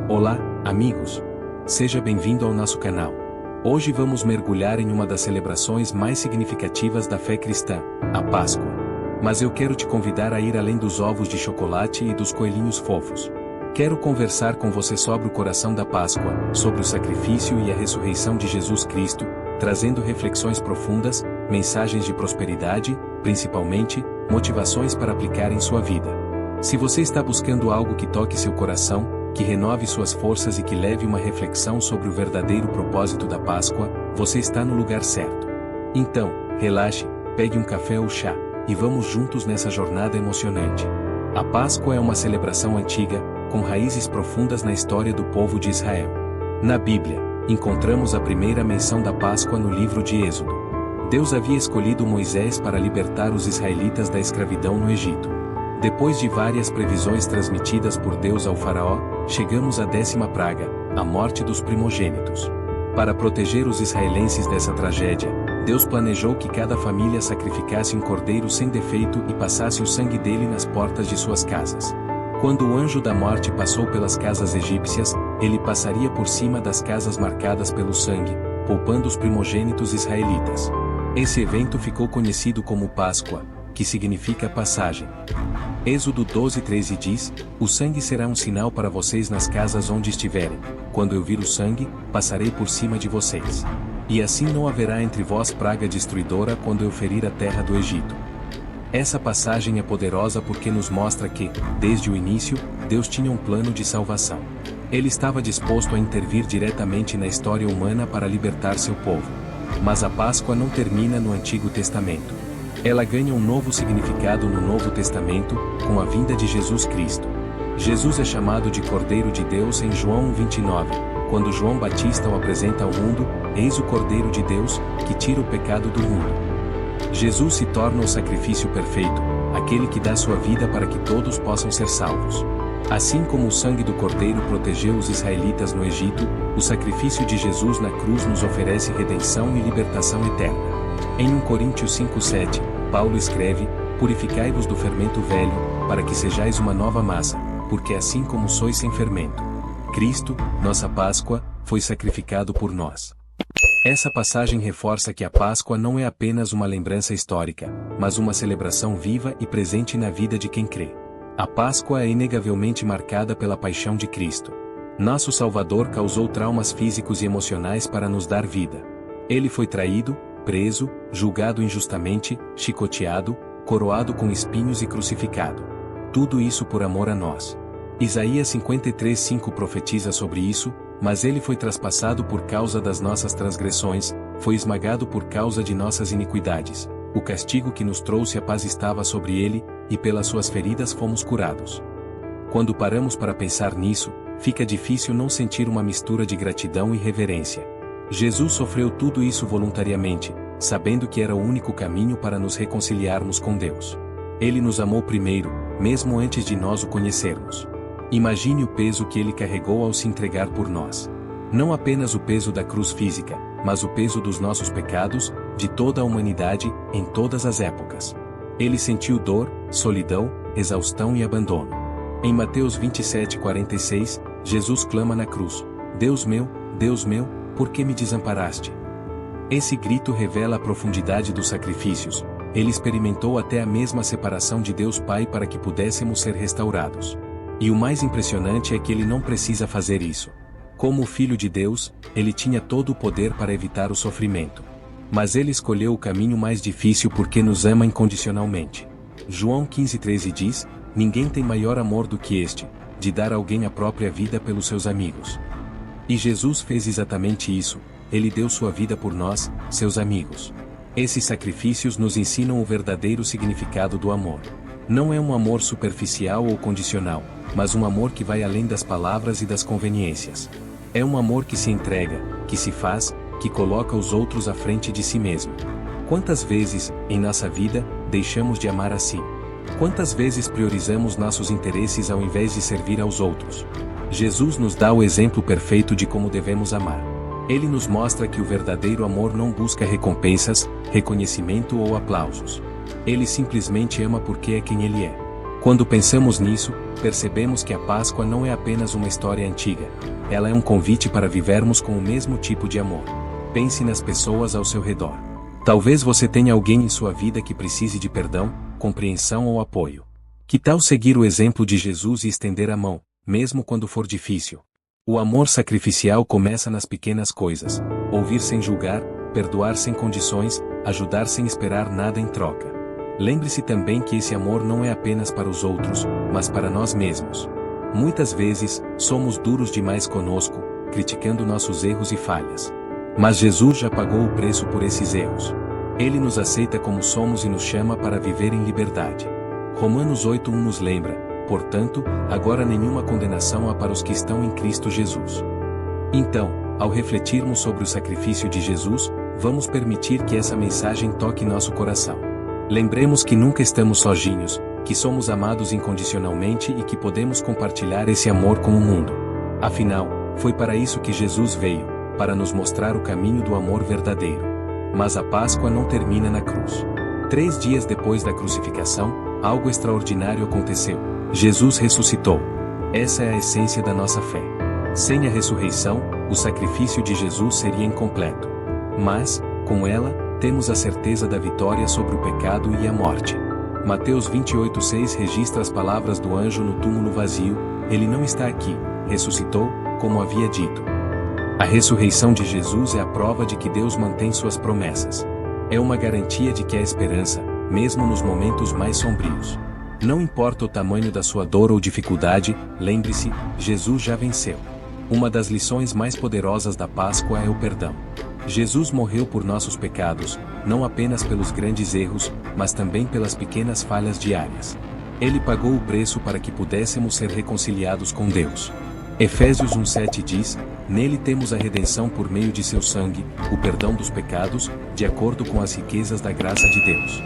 Olá, amigos! Seja bem-vindo ao nosso canal. Hoje vamos mergulhar em uma das celebrações mais significativas da fé cristã, a Páscoa. Mas eu quero te convidar a ir além dos ovos de chocolate e dos coelhinhos fofos. Quero conversar com você sobre o coração da Páscoa, sobre o sacrifício e a ressurreição de Jesus Cristo, trazendo reflexões profundas, mensagens de prosperidade, principalmente, motivações para aplicar em sua vida. Se você está buscando algo que toque seu coração, que renove suas forças e que leve uma reflexão sobre o verdadeiro propósito da Páscoa, você está no lugar certo. Então, relaxe, pegue um café ou chá, e vamos juntos nessa jornada emocionante. A Páscoa é uma celebração antiga, com raízes profundas na história do povo de Israel. Na Bíblia, encontramos a primeira menção da Páscoa no livro de Êxodo. Deus havia escolhido Moisés para libertar os israelitas da escravidão no Egito. Depois de várias previsões transmitidas por Deus ao faraó, chegamos à 10ª praga, a morte dos primogênitos. Para proteger os israelenses dessa tragédia, Deus planejou que cada família sacrificasse um cordeiro sem defeito e passasse o sangue dele nas portas de suas casas. Quando o anjo da morte passou pelas casas egípcias, ele passaria por cima das casas marcadas pelo sangue, poupando os primogênitos israelitas. Esse evento ficou conhecido como Páscoa, que significa passagem. Êxodo 12:13 diz: "O sangue será um sinal para vocês nas casas onde estiverem. Quando eu vir o sangue, passarei por cima de vocês. E assim não haverá entre vós praga destruidora quando eu ferir a terra do Egito." Essa passagem é poderosa porque nos mostra que, desde o início, Deus tinha um plano de salvação. Ele estava disposto a intervir diretamente na história humana para libertar seu povo. Mas a Páscoa não termina no Antigo Testamento. Ela ganha um novo significado no Novo Testamento, com a vinda de Jesus Cristo. Jesus é chamado de Cordeiro de Deus em João 1:29, quando João Batista o apresenta ao mundo: "Eis o Cordeiro de Deus, que tira o pecado do mundo." Jesus se torna o sacrifício perfeito, aquele que dá sua vida para que todos possam ser salvos. Assim como o sangue do Cordeiro protegeu os israelitas no Egito, o sacrifício de Jesus na cruz nos oferece redenção e libertação eterna. Em 1 Coríntios 5:7, Paulo escreve: "Purificai-vos do fermento velho, para que sejais uma nova massa, porque assim como sois sem fermento, Cristo, nossa Páscoa, foi sacrificado por nós." Essa passagem reforça que a Páscoa não é apenas uma lembrança histórica, mas uma celebração viva e presente na vida de quem crê. A Páscoa é inegavelmente marcada pela paixão de Cristo. Nosso Salvador causou traumas físicos e emocionais para nos dar vida. Ele foi traído, preso, julgado injustamente, chicoteado, coroado com espinhos e crucificado. Tudo isso por amor a nós. Isaías 53:5 profetiza sobre isso: "Mas ele foi traspassado por causa das nossas transgressões, foi esmagado por causa de nossas iniquidades. O castigo que nos trouxe a paz estava sobre ele, e pelas suas feridas fomos curados." Quando paramos para pensar nisso, fica difícil não sentir uma mistura de gratidão e reverência. Jesus sofreu tudo isso voluntariamente, sabendo que era o único caminho para nos reconciliarmos com Deus. Ele nos amou primeiro, mesmo antes de nós o conhecermos. Imagine o peso que ele carregou ao se entregar por nós. Não apenas o peso da cruz física, mas o peso dos nossos pecados, de toda a humanidade, em todas as épocas. Ele sentiu dor, solidão, exaustão e abandono. Em Mateus 27:46, Jesus clama na cruz: Deus meu, por que me desamparaste?" Esse grito revela a profundidade dos sacrifícios. Ele experimentou até a mesma separação de Deus Pai para que pudéssemos ser restaurados. E o mais impressionante é que ele não precisa fazer isso. Como o Filho de Deus, ele tinha todo o poder para evitar o sofrimento. Mas ele escolheu o caminho mais difícil porque nos ama incondicionalmente. João 15:13 diz: "Ninguém tem maior amor do que este, de dar a alguém a própria vida pelos seus amigos." E Jesus fez exatamente isso. Ele deu sua vida por nós, seus amigos. Esses sacrifícios nos ensinam o verdadeiro significado do amor. Não é um amor superficial ou condicional, mas um amor que vai além das palavras e das conveniências. É um amor que se entrega, que se faz, que coloca os outros à frente de si mesmo. Quantas vezes, em nossa vida, deixamos de amar a si? Quantas vezes priorizamos nossos interesses ao invés de servir aos outros? Jesus nos dá o exemplo perfeito de como devemos amar. Ele nos mostra que o verdadeiro amor não busca recompensas, reconhecimento ou aplausos. Ele simplesmente ama porque é quem ele é. Quando pensamos nisso, percebemos que a Páscoa não é apenas uma história antiga. Ela é um convite para vivermos com o mesmo tipo de amor. Pense nas pessoas ao seu redor. Talvez você tenha alguém em sua vida que precise de perdão, compreensão ou apoio. Que tal seguir o exemplo de Jesus e estender a mão, mesmo quando for difícil? O amor sacrificial começa nas pequenas coisas: ouvir sem julgar, perdoar sem condições, ajudar sem esperar nada em troca. Lembre-se também que esse amor não é apenas para os outros, mas para nós mesmos. Muitas vezes, somos duros demais conosco, criticando nossos erros e falhas. Mas Jesus já pagou o preço por esses erros. Ele nos aceita como somos e nos chama para viver em liberdade. Romanos 8:1 nos lembra: portanto, agora nenhuma condenação há para os que estão em Cristo Jesus. Então, ao refletirmos sobre o sacrifício de Jesus, vamos permitir que essa mensagem toque nosso coração. Lembremos que nunca estamos sozinhos, que somos amados incondicionalmente e que podemos compartilhar esse amor com o mundo. Afinal, foi para isso que Jesus veio, para nos mostrar o caminho do amor verdadeiro. Mas a Páscoa não termina na cruz. 3 dias depois da crucificação, algo extraordinário aconteceu. Jesus ressuscitou. Essa é a essência da nossa fé. Sem a ressurreição, o sacrifício de Jesus seria incompleto. Mas, com ela, temos a certeza da vitória sobre o pecado e a morte. Mateus 28:6 registra as palavras do anjo no túmulo vazio: ele não está aqui, ressuscitou, como havia dito. A ressurreição de Jesus é a prova de que Deus mantém suas promessas. É uma garantia de que há esperança, mesmo nos momentos mais sombrios. Não importa o tamanho da sua dor ou dificuldade, lembre-se, Jesus já venceu. Uma das lições mais poderosas da Páscoa é o perdão. Jesus morreu por nossos pecados, não apenas pelos grandes erros, mas também pelas pequenas falhas diárias. Ele pagou o preço para que pudéssemos ser reconciliados com Deus. Efésios 1:7 diz: nele temos a redenção por meio de seu sangue, o perdão dos pecados, de acordo com as riquezas da graça de Deus.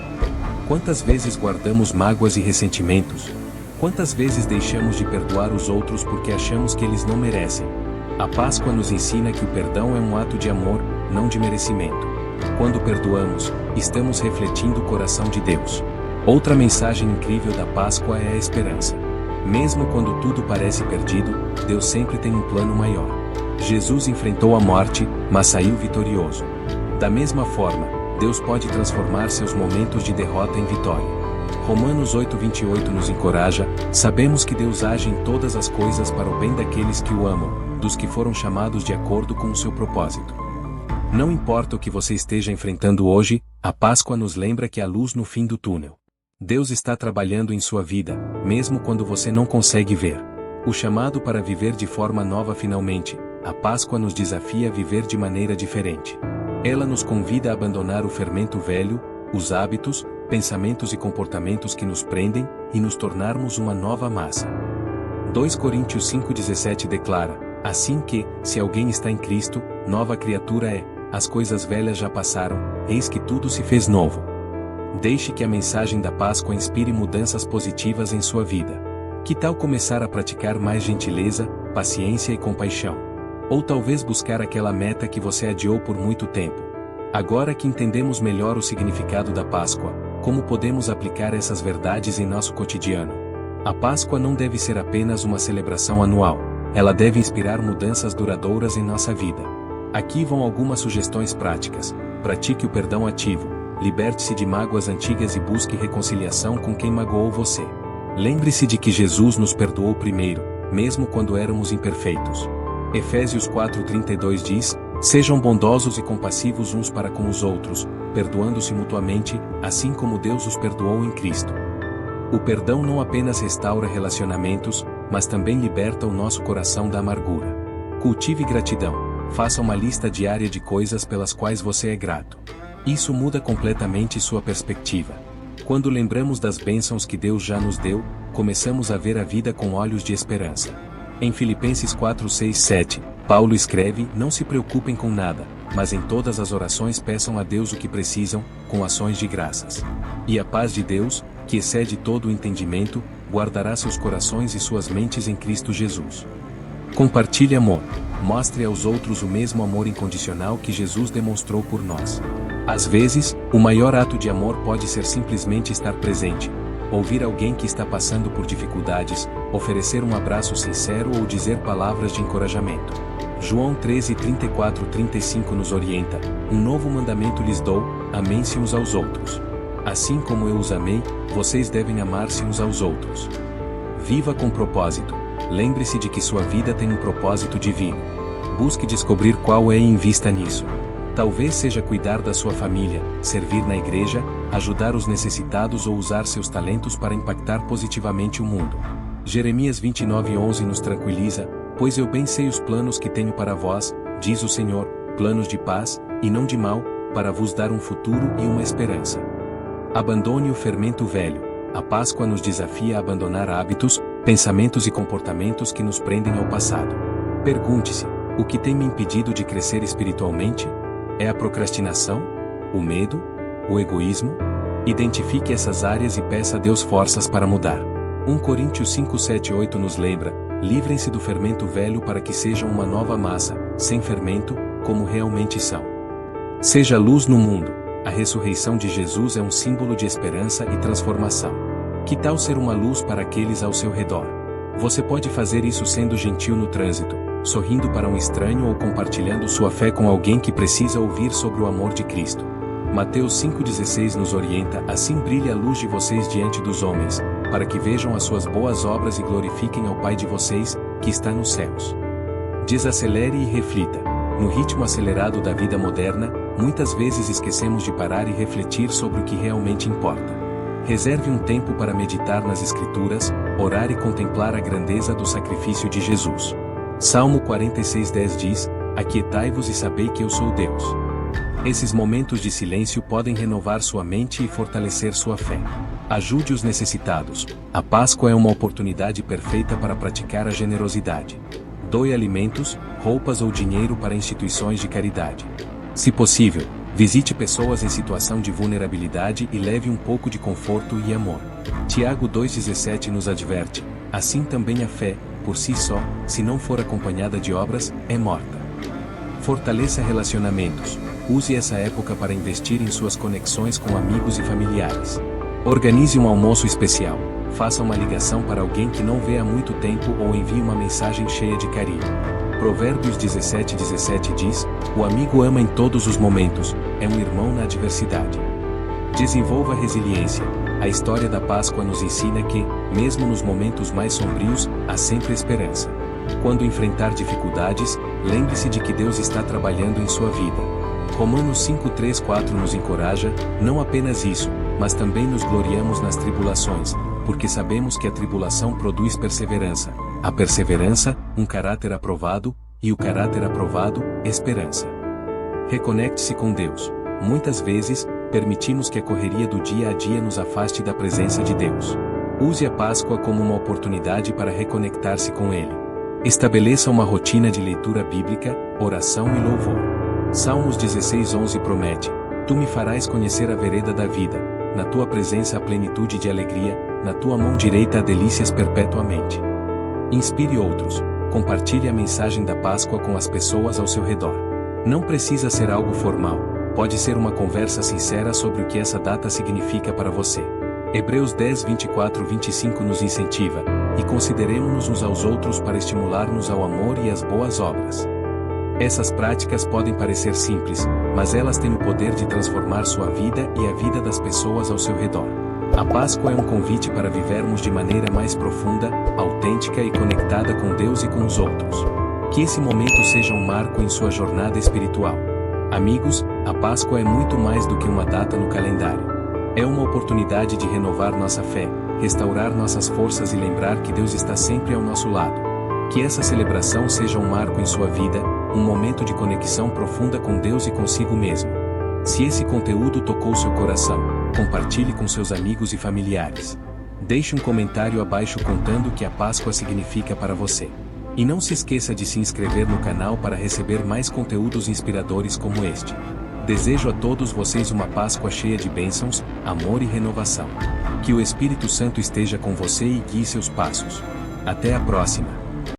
Quantas vezes guardamos mágoas e ressentimentos? Quantas vezes deixamos de perdoar os outros porque achamos que eles não merecem? A Páscoa nos ensina que o perdão é um ato de amor, não de merecimento. Quando perdoamos, estamos refletindo o coração de Deus. Outra mensagem incrível da Páscoa é a esperança. Mesmo quando tudo parece perdido, Deus sempre tem um plano maior. Jesus enfrentou a morte, mas saiu vitorioso. Da mesma forma, Deus pode transformar seus momentos de derrota em vitória. Romanos 8:28 nos encoraja: sabemos que Deus age em todas as coisas para o bem daqueles que o amam, dos que foram chamados de acordo com o seu propósito. Não importa o que você esteja enfrentando hoje, a Páscoa nos lembra que há luz no fim do túnel. Deus está trabalhando em sua vida, mesmo quando você não consegue ver. O chamado para viver de forma nova finalmente, a Páscoa nos desafia a viver de maneira diferente. Ela nos convida a abandonar o fermento velho, os hábitos, pensamentos e comportamentos que nos prendem, e nos tornarmos uma nova massa. 2 Coríntios 5:17 declara: assim que, se alguém está em Cristo, nova criatura é, as coisas velhas já passaram, eis que tudo se fez novo. Deixe que a mensagem da Páscoa inspire mudanças positivas em sua vida. Que tal começar a praticar mais gentileza, paciência e compaixão? Ou talvez buscar aquela meta que você adiou por muito tempo. Agora que entendemos melhor o significado da Páscoa, como podemos aplicar essas verdades em nosso cotidiano? A Páscoa não deve ser apenas uma celebração anual. Ela deve inspirar mudanças duradouras em nossa vida. Aqui vão algumas sugestões práticas. Pratique o perdão ativo. Liberte-se de mágoas antigas e busque reconciliação com quem magoou você. Lembre-se de que Jesus nos perdoou primeiro, mesmo quando éramos imperfeitos. Efésios 4:32 diz: sejam bondosos e compassivos uns para com os outros, perdoando-se mutuamente, assim como Deus os perdoou em Cristo. O perdão não apenas restaura relacionamentos, mas também liberta o nosso coração da amargura. Cultive gratidão. Faça uma lista diária de coisas pelas quais você é grato. Isso muda completamente sua perspectiva. Quando lembramos das bênçãos que Deus já nos deu, começamos a ver a vida com olhos de esperança. Em Filipenses 4:6-7, Paulo escreve: não se preocupem com nada, mas em todas as orações peçam a Deus o que precisam, com ações de graças. E a paz de Deus, que excede todo o entendimento, guardará seus corações e suas mentes em Cristo Jesus. Compartilhe amor. Mostre aos outros o mesmo amor incondicional que Jesus demonstrou por nós. Às vezes, o maior ato de amor pode ser simplesmente estar presente. ouvir alguém que está passando por dificuldades, oferecer um abraço sincero ou dizer palavras de encorajamento. João 13:34-35 nos orienta: um novo mandamento lhes dou, amem-se uns aos outros. Assim como eu os amei, vocês devem amar-se uns aos outros. Viva com propósito. Lembre-se de que sua vida tem um propósito divino. Busque descobrir qual é e invista nisso. Talvez seja cuidar da sua família, servir na igreja, ajudar os necessitados ou usar seus talentos para impactar positivamente o mundo. Jeremias 29:11 nos tranquiliza: pois eu bem sei os planos que tenho para vós, diz o Senhor, planos de paz, e não de mal, para vos dar um futuro e uma esperança. Abandone o fermento velho. A Páscoa nos desafia a abandonar hábitos, pensamentos e comportamentos que nos prendem ao passado. Pergunte-se: o que tem me impedido de crescer espiritualmente? É a procrastinação? O medo? O egoísmo? Identifique essas áreas e peça a Deus forças para mudar. 1 Coríntios 5:7-8 nos lembra: livrem-se do fermento velho para que sejam uma nova massa, sem fermento, como realmente são. Seja luz no mundo. A ressurreição de Jesus é um símbolo de esperança e transformação. Que tal ser uma luz para aqueles ao seu redor? Você pode fazer isso sendo gentil no trânsito, sorrindo para um estranho ou compartilhando sua fé com alguém que precisa ouvir sobre o amor de Cristo. Mateus 5,16 nos orienta: assim brilhe a luz de vocês diante dos homens, para que vejam as suas boas obras e glorifiquem ao Pai de vocês, que está nos céus. Desacelere e reflita. No ritmo acelerado da vida moderna, muitas vezes esquecemos de parar e refletir sobre o que realmente importa. Reserve um tempo para meditar nas Escrituras, orar e contemplar a grandeza do sacrifício de Jesus. Salmo 46:10 diz: aquietai-vos e sabei que eu sou Deus. Esses momentos de silêncio podem renovar sua mente e fortalecer sua fé. Ajude os necessitados. A Páscoa é uma oportunidade perfeita para praticar a generosidade. Doe alimentos, roupas ou dinheiro para instituições de caridade. Se possível, visite pessoas em situação de vulnerabilidade e leve um pouco de conforto e amor. Tiago 2,17 nos adverte: assim também a fé, por si só, se não for acompanhada de obras, é morta. Fortaleça relacionamentos. Use essa época para investir em suas conexões com amigos e familiares. Organize um almoço especial. Faça uma ligação para alguém que não vê há muito tempo ou envie uma mensagem cheia de carinho. Provérbios 17:17 diz: o amigo ama em todos os momentos, é um irmão na adversidade. Desenvolva resiliência. A história da Páscoa nos ensina que, mesmo nos momentos mais sombrios, há sempre esperança. Quando enfrentar dificuldades, lembre-se de que Deus está trabalhando em sua vida. Romanos 5:3-4 nos encoraja: não apenas isso, mas também nos gloriamos nas tribulações, porque sabemos que a tribulação produz perseverança. A perseverança, um caráter aprovado, e o caráter aprovado, esperança. Reconecte-se com Deus. Muitas vezes, permitimos que a correria do dia a dia nos afaste da presença de Deus. Use a Páscoa como uma oportunidade para reconectar-se com Ele. Estabeleça uma rotina de leitura bíblica, oração e louvor. Salmos 16:11 promete: tu me farás conhecer a vereda da vida, na tua presença a plenitude de alegria, na tua mão direita há delícias perpetuamente. Inspire outros. Compartilhe a mensagem da Páscoa com as pessoas ao seu redor. Não precisa ser algo formal, pode ser uma conversa sincera sobre o que essa data significa para você. Hebreus 10:24-25 nos incentiva: e consideremo-nos uns aos outros para estimular-nos ao amor e às boas obras. Essas práticas podem parecer simples, mas elas têm o poder de transformar sua vida e a vida das pessoas ao seu redor. A Páscoa é um convite para vivermos de maneira mais profunda, autêntica e conectada com Deus e com os outros. Que esse momento seja um marco em sua jornada espiritual. Amigos, a Páscoa é muito mais do que uma data no calendário. É uma oportunidade de renovar nossa fé, restaurar nossas forças e lembrar que Deus está sempre ao nosso lado. Que essa celebração seja um marco em sua vida, um momento de conexão profunda com Deus e consigo mesmo. Se esse conteúdo tocou seu coração, compartilhe com seus amigos e familiares. Deixe um comentário abaixo contando o que a Páscoa significa para você. E não se esqueça de se inscrever no canal para receber mais conteúdos inspiradores como este. Desejo a todos vocês uma Páscoa cheia de bênçãos, amor e renovação. Que o Espírito Santo esteja com você e guie seus passos. Até a próxima!